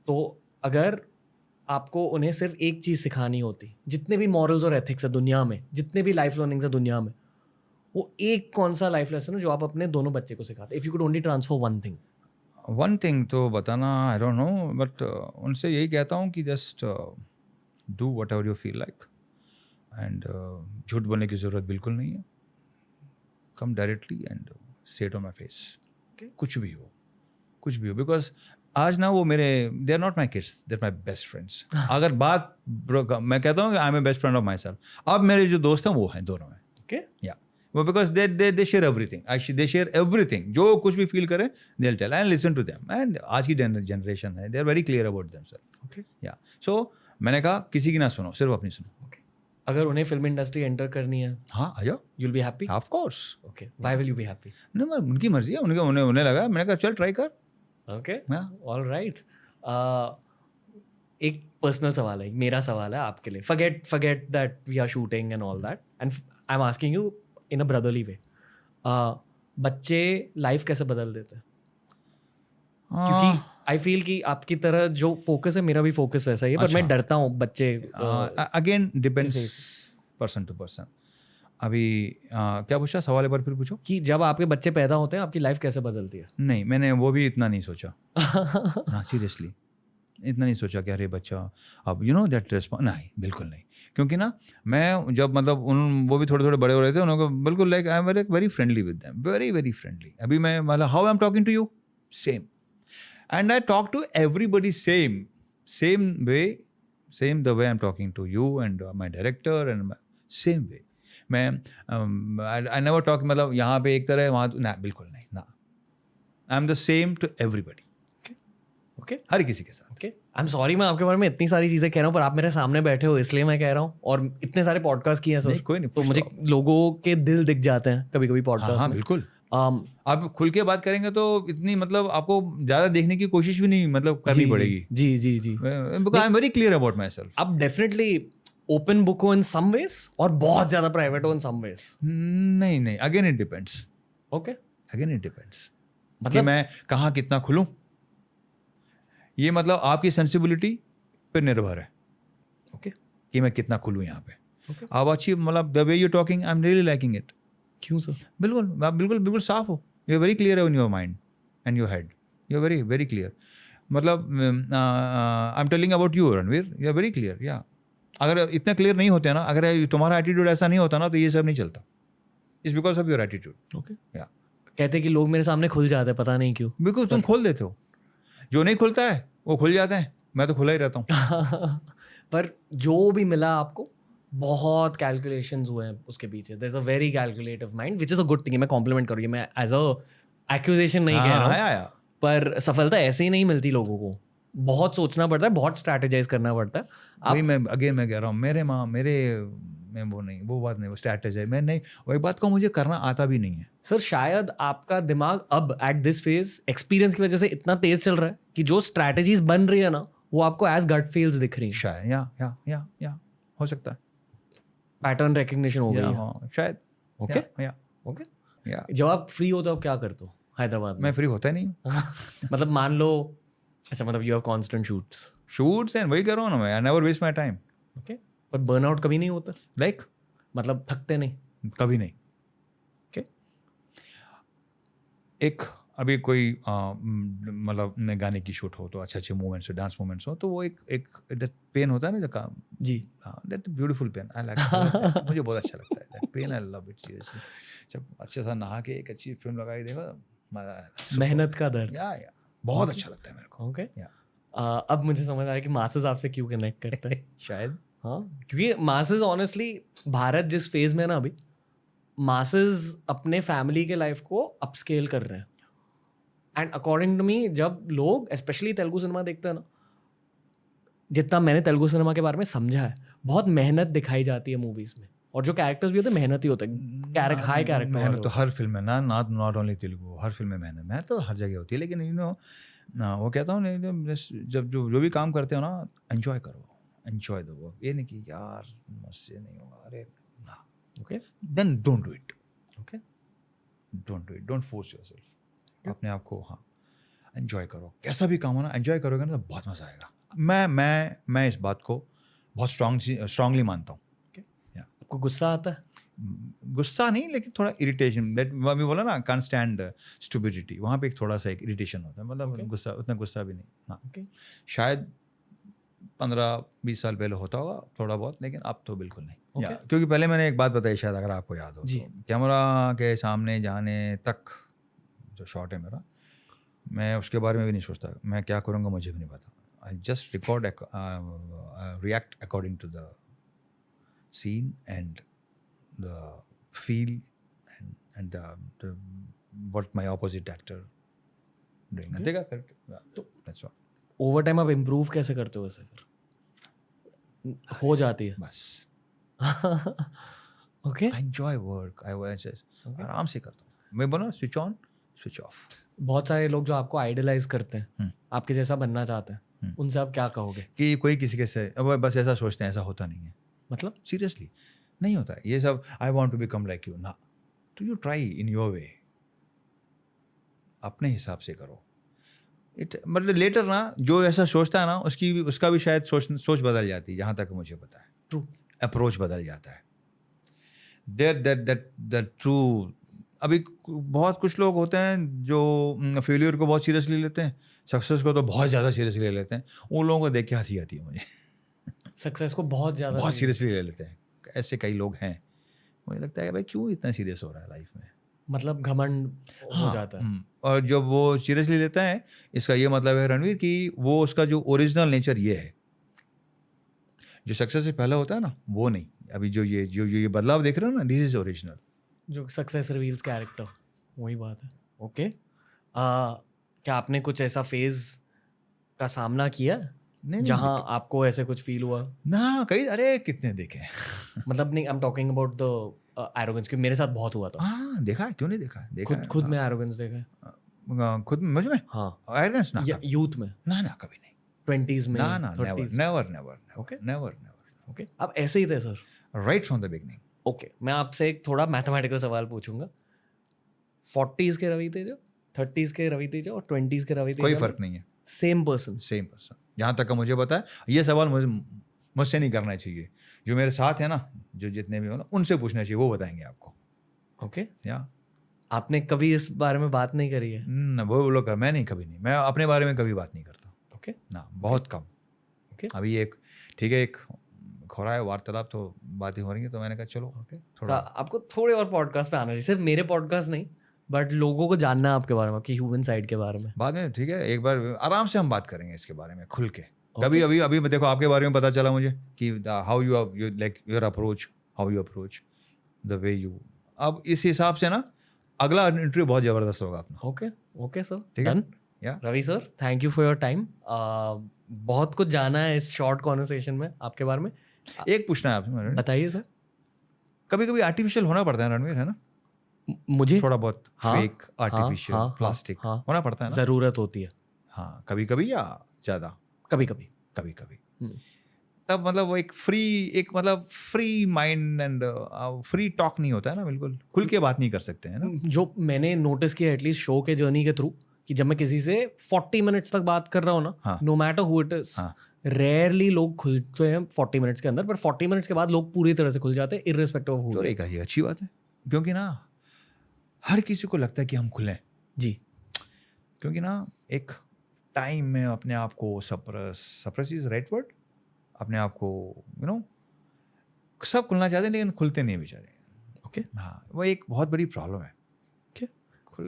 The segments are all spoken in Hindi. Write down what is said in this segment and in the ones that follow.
तो अगर आपको उन्हें सिर्फ एक चीज़ सिखानी होती, जितने भी मॉरल्स और एथिक्स है दुनिया में, जितने भी लाइफ लर्निंग्स है दुनिया में, वो एक कौन सा लाइफ लेसन है जो आप अपने दोनों बच्चे को सिखाते? If you could only transfer one thing तो बताना आई डोंट नो, बट उनसे यही कहता हूँ कि just do whatever you feel like, and झूठ बोलने की ज़रूरत बिल्कुल नहीं है. Come directly and say it on my face. कुछ भी हो, बिकॉज आज ना वो मेरे, they are not my kids, they are my best friends. अगर बात मैं कहता हूँ कि I am a best friend of myself. अब मेरे जो दोस्त हैं वो हैं, दोनों हैं. Okay. या वो because they share everything, they share everything. जो कुछ भी फील करें they will tell and listen to them. And आज की जनरेशन है, they are very clear about themselves. या सो मैंने कहा किसी की ना सुनो, सिर्फ अपनी सुनो. अगर उन्हें फिल्म इंडस्ट्री एंटर करनी है, हाँ आ जाओ, you'll be happy? Of course. Okay. Why will you be happy? नहीं, उनकी मर्जी है, उन्हें लगा, मैंने कहा चल ट्राई कर. Okay. हाँ. All right. एक पर्सनल सवाल है, मेरा सवाल है आपके लिए. Forget that we are shooting and all that. And I'm asking you in a brotherly way. बच्चे लाइफ कैसे बदल देते हैं? क्योंकि आई फील कि आपकी तरह जो फोकस है, मेरा भी फोकस वैसा ही है, पर मैं डरता हूँ बच्चे. Again depends person to person. अभी क्या पूछा सवाल, एक बार फिर पूछो. कि जब आपके बच्चे पैदा होते हैं आपकी लाइफ कैसे बदलती है? नहीं, मैंने वो भी इतना नहीं सोचा. ना सीरियसली इतना नहीं सोचा कि अरे बच्चा अब यू नो दैट रेस्पॉन्स. नहीं, बिल्कुल नहीं. क्योंकि ना मैं जब मतलब वो भी थोड़े थोड़े बड़े हो रहे थे, उनको बिल्कुल like I am very friendly with them, very very friendly. अभी मैं मतलब how I am talking to you, same. And I talk to everybody same way, same the way I'm talking to you and my director and same way. I never talk मतलब यहाँ पे एक तरह है, वहाँ ना, बिल्कुल नहीं ना. I'm the same to everybody. Okay. हर किसी के साथ. Okay. I'm sorry मैं आपके बारे में इतनी सारी चीज़ें कह रहा हूँ, पर आप मेरे सामने बैठे हो इसलिए मैं कह रहा हूँ. और इतने सारे पॉडकास्ट किए हैं सर. नहीं, कोई नहीं. तो मुझे लोगों के दिल दिख जाते हैं कभी कभी पॉडकास्ट में. बिल्कुल. आप खुल के बात करेंगे तो इतनी मतलब आपको ज़्यादा देखने की कोशिश भी नहीं मतलब करनी पड़ेगी. जी. Because I'm very clear about myself. आप डेफिनेटली ओपन बुक हो इन सम वेज और बहुत ज़्यादा प्राइवेट हो इन सम वेज. नहीं, again it depends. Okay. Again it depends मतलब मैं कहाँ कितना खुलूँ, ये मतलब आपकी सेंसिबिलिटी पर निर्भर है. ओके. कि मैं कितना खुलूँ यहाँ पे. आप अच्छी मतलब the way you talking, I am really liking it. क्यों सर? बिल्कुल, आप बिल्कुल साफ हो. You are very clear in your mind and your head. You are very very clear. मतलब I am telling about you Ranveer, you are very clear. या अगर इतना क्लियर नहीं होते ना, अगर तुम्हारा एटीट्यूड ऐसा नहीं होता ना, तो ये सब नहीं चलता. It's because of your attitude. Okay. या कहते हैं कि लोग मेरे सामने खुल जाते हैं, पता नहीं क्यों. बिकॉज तुम खोल देते हो. जो नहीं खुलता है वो खुल जाता है. मैं तो खुला ही रहता हूँ. पर जो भी मिला आपको, बहुत कैलकुलेशंस हुए हैं उसके पीछे. There is a very calculative mind, which is a good thing. मैं कॉम्प्लीमेंट करूँगी, मैं एज अ एक्यूजेशन नहीं कह रहा हूँ. पर सफलता ऐसे ही नहीं मिलती लोगों को. बहुत सोचना पड़ता है, बहुत स्ट्रैटेजाइज करना पड़ता है. वही मैं कह रहा हूँ, मैं वो नहीं, वो बात नहीं, वो स्ट्रैटेजाइज मैं नहीं, वही बात को मुझे करना आता भी नहीं है. सर शायद आपका दिमाग अब एट दिस फेज एक्सपीरियंस की वजह से इतना तेज चल रहा है कि जो स्ट्रैटेजीज बन रही है ना, वो आपको एज गट फील्स दिख रही है. शायद या हो सकता है. पैटर्न रिकग्निशन हो गई है शायद. ओके. जब आप फ्री होते हो आप क्या करते हो हैदराबाद में? मैं फ्री होता ही नहीं हूँ. मतलब मान लो, अच्छा मतलब you have constant shoots and वही कर रहा हूँ ना मैं. I never waste my time. Okay. पर बर्नआउट कभी नहीं होता? लाइक मतलब थकते नहीं? कभी नहीं. ओके. एक अभी कोई मतलब गाने की शूट हो तो अच्छे मूवमेंट्स हो, डांस मूवमेंट्स हो, तो वो एक दैट पेन होता है ना, जो काम जी, that beautiful pen I like. मुझे बहुत अच्छा लगता है that pen. I love it seriously. जब अच्छे सा नहा के एक अच्छी फिल्म लगाई, देखो मजा, मेहनत का दर्द. या बहुत अच्छा लगता है मेरे को. ओके. अब मुझे समझ आ रहा है कि मासेस आपसे क्यों कनेक्ट करते हैं. शायद हाँ, क्योंकि मासेस ऑनेस्टली भारत जिस फेज में है ना अभी, मासेस अपने फैमिली के लाइफ को अपस्केल कर रहे हैं. एंड अकॉर्डिंग टू मी, जब लोग स्पेशली तेलुगु सिनेमा देखते हैं ना, जितना मैंने तेलुगु सिनेमा के बारे में समझा है, बहुत मेहनत दिखाई जाती है मूवीज में. और जो कैरेक्टर्स भी होते हैं मेहनती होते हैं. हाई कैरेक्टर मेहनत तो हर फिल्म में ना, not only Telugu, her film में मेहनत तो हर जगह होती है. लेकिन यू नो वो कहता हूँ, जब जो भी काम करते हो ना, एंजॉय करो, एंजॉय दो वर्क. ये नहीं कि यार मुझसे नहीं होगा, अरे ना. Okay. Then don't do it. Okay. Don't do it. Don't force yourself. अपने आप को. हाँ, एंजॉय करो, कैसा भी काम हो ना एंजॉय करोगे ना तो बहुत मज़ा आएगा। मैं इस बात को बहुत स्ट्रांगली मानता हूँ। आपको गुस्सा आता है? गुस्सा नहीं, लेकिन थोड़ा इरिटेशन, दैट अभी बोला ना, कांट स्टैंड स्टुपिडिटी, वहाँ पे एक थोड़ा सा एक इरिटेशन होता है, मतलब गुस्सा, उतना गुस्सा भी नहीं। हाँ, शायद 15-20 साल पहले होता होगा थोड़ा बहुत, लेकिन अब तो बिल्कुल नहीं। क्योंकि पहले मैंने एक बात बताई, शायद अगर आपको याद हो तो, कैमरा के सामने जाने तक जो शॉट है मेरा, मैं उसके बारे में भी नहीं सोचता, मैं क्या करूँगा मुझे भी नहीं पता। I just record, react according to the scene and the feel and the what my opposite actor doing. Okay. देखा correct? तो that's what. ओवर टाइम आप इम्प्रूव कैसे करते हो वैसे? फिर हो जाती है बस। Okay, I enjoy work. I आराम से करता हूँ मैं, बोला स्विच ऑन स्विच ऑफ। बहुत सारे लोग जो आपको आइडलाइज करते हैं, आपके जैसा बनना चाहते हैं, उनसे आप क्या कहोगे? कि कोई किसी के से बस ऐसा सोचते हैं, ऐसा होता नहीं है। मतलब सीरियसली नहीं होता है ये सब। I want to become like you ना, तो you try in your way, अपने हिसाब से करो। मतलब लेटर ना जो ऐसा सोचता है ना, उसका भी शायद सोच बदल जाती है, जहाँ तक मुझे पता है। ट्रू अप्रोच बदल जाता है। That true. अभी बहुत कुछ लोग होते हैं जो फेलियर को बहुत सीरियसली लेते हैं, सक्सेस को तो बहुत ज़्यादा सीरियसली ले लेते हैं। उन लोगों को देख के हंसी आती है मुझे। सक्सेस को बहुत सीरियसली ले लेते हैं, ऐसे कई लोग हैं। मुझे लगता है कि भाई क्यों इतना सीरियस हो रहा है लाइफ में, मतलब घमंड हो जाता है। और जब वो सीरियसली लेता है, इसका ये मतलब है रणवीर कि वो उसका जो ओरिजिनल नेचर ये है, जो सक्सेस से पहले होता है ना, वो नहीं। अभी जो ये बदलाव देख रहे हो ना, दिस इज ओरिजिनल। जो सक्सेस रिवील्स कैरेक्टर, वही बात है। ओके, क्या आपने कुछ ऐसा फेज का सामना किया जहाँ आपको ऐसे कुछ फील हुआ? ना, कई, अरे कितने देखे। मतलब नहीं, आई am talking about the arrogance, क्योंकि मेरे साथ बहुत हुआ था। हाँ, देखा है, क्यों नहीं देखा, देखा खुद में एरोगेंस देखा है? खुद मुझ में? हाँ, एरोगेंस ना, यूथ में? ना कभी नहीं। 20s में? ना, नेवर। Okay, never. ओके, आप ऐसे ही थे sir? Right from the beginning. Okay, मैं आपसे एक थोड़ा मैथमेटिकल सवाल पूछूंगा। 40s के रवि तेजा, 30s के रवि तेजा और 20s के रवि तेजा, कोई फर्क नहीं है, सेम पर्सन। जहाँ तक मुझे पता है। ये सवाल मुझसे नहीं करना चाहिए, जो मेरे साथ है ना, जो जितने भी हो ना, उनसे पूछना चाहिए, वो बताएंगे आपको। ओके, या आपने कभी इस बारे में बात नहीं करी है? वो लोग, मैं नहीं, कभी नहीं, मैं अपने बारे में कभी बात नहीं करता। ओके, ना, बहुत कम। ओके, अभी एक ठीक है, एक हो रहा है वार्तालाप, तो बातें हो रही है, तो मैंने कहा चलो थोड़ा आपको थोड़े और पॉडकास्ट पे आना चाहिए, सिर्फ मेरे पॉडकास्ट नहीं, बट लोगों को जानना है आपके बारे में, आपकी ह्यूमन साइड के बारे में। बाद में ठीक है, एक बार आराम से हम बात करेंगे इसके बारे में खुल के। कभी अभी देखो, आपके बारे में पता चला मुझे कि how you like your approach, how you approach the way you. अब इस हिसाब से ना अगला इंटरव्यू बहुत ज़बरदस्त होगा अपना। ओके सर, ठीक है। या Ravi sir, thank you for your time. बहुत कुछ जाना है इस शॉर्ट कॉन्वर्सेशन में आपके बारे में। एक पूछना है आपसे, बताइए सर। कभी आर्टिफिशियल होना पड़ता है रणवीर, है ना? मुझे थोड़ा बहुत फेक, आर्टिफिशियल, प्लास्टिक होना पड़ता है ना? ज़रूरत होती है। हाँ, कभी या ज़्यादा? कभी। तब मतलब वो एक free mind and free talk नहीं होता है ना, बिल्कुल खुल के बात नहीं कर सकते हैं ना। जो मैंने नोटिस किया एटलीस्ट शो के जर्नी के थ्रू, कि जब मैं किसी से 40 मिनट्स तक बात कर रहा हूँ ना, no matter who it is, rarely लोग खुलते हैं 40 मिनट्स के अंदर, पर 40 मिनट्स के बाद लोग पूरी तरह से खुल जाते हैं, इर्रेस्पेक्टिव ऑफ हु। ये अच्छी बात है, क्योंकि ना हर किसी को लगता है कि हम खुलें जी, क्योंकि ना एक टाइम में अपने आप को सप्रेस इज राइट वर्ड, अपने आप को सब खुलना चाहते हैं, लेकिन खुलते नहीं बेचारे। ओके, हाँ, वो एक बहुत बड़ी प्रॉब्लम है।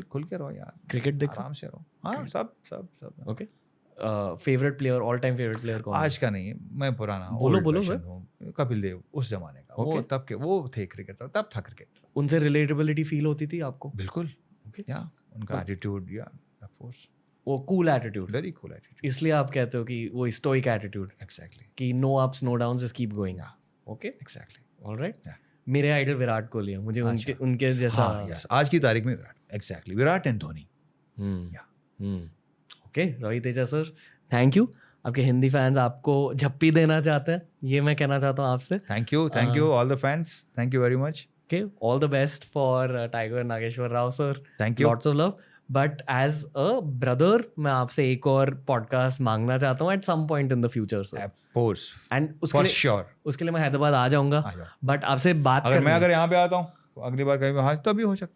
खुल के रहो यार, क्रिकेट देख, आराम से रहो। हाँ, सब। Okay, favourite player, all time favourite player कौन? आज का नहीं, मैं पुराना, बोलो कपिल देव, उस जमाने का। वो तब के वो थे क्रिकेटर, तब था क्रिकेट। उनसे रिलेटेबिलिटी फील होती थी आपको? बिल्कुल, या उनका एटीट्यूड, या ऑफ कोर्स, वो cool attitude, very cool attitude. इसलिए आप कहते हो कि वो स्टोइक एटीट्यूड। एग्जैक्टली, कि no ups no downs, just keep going. Okay, exactly, alright. मेरे आइडल विराट कोहली है, मुझे उनके जैसा। आज की तारीख में exactly Virat and Dhoni. Okay, Ravi Teja sir, thank you. आपके हिंदी फैंस आपको झप्पी देना चाहते हैं, ये मैं कहना चाहता हूँ आपसे। Thank you all the fans, thank you very much. Okay, all the best for Tiger Nageswara Rao sir, thank you, lots of love. But as a brother मैं आपसे एक और पॉडकास्ट मांगना चाहता हूँ at some point in the future sir, of course, and for sure. उसके लिए मैं हैदराबाद आ जाऊंगा, आ जाओ। बट आपसे बात अगर मैं करनी अगर यहाँ पे आता हूँ अगली बार कहीं हाँ तभी हो सकता है।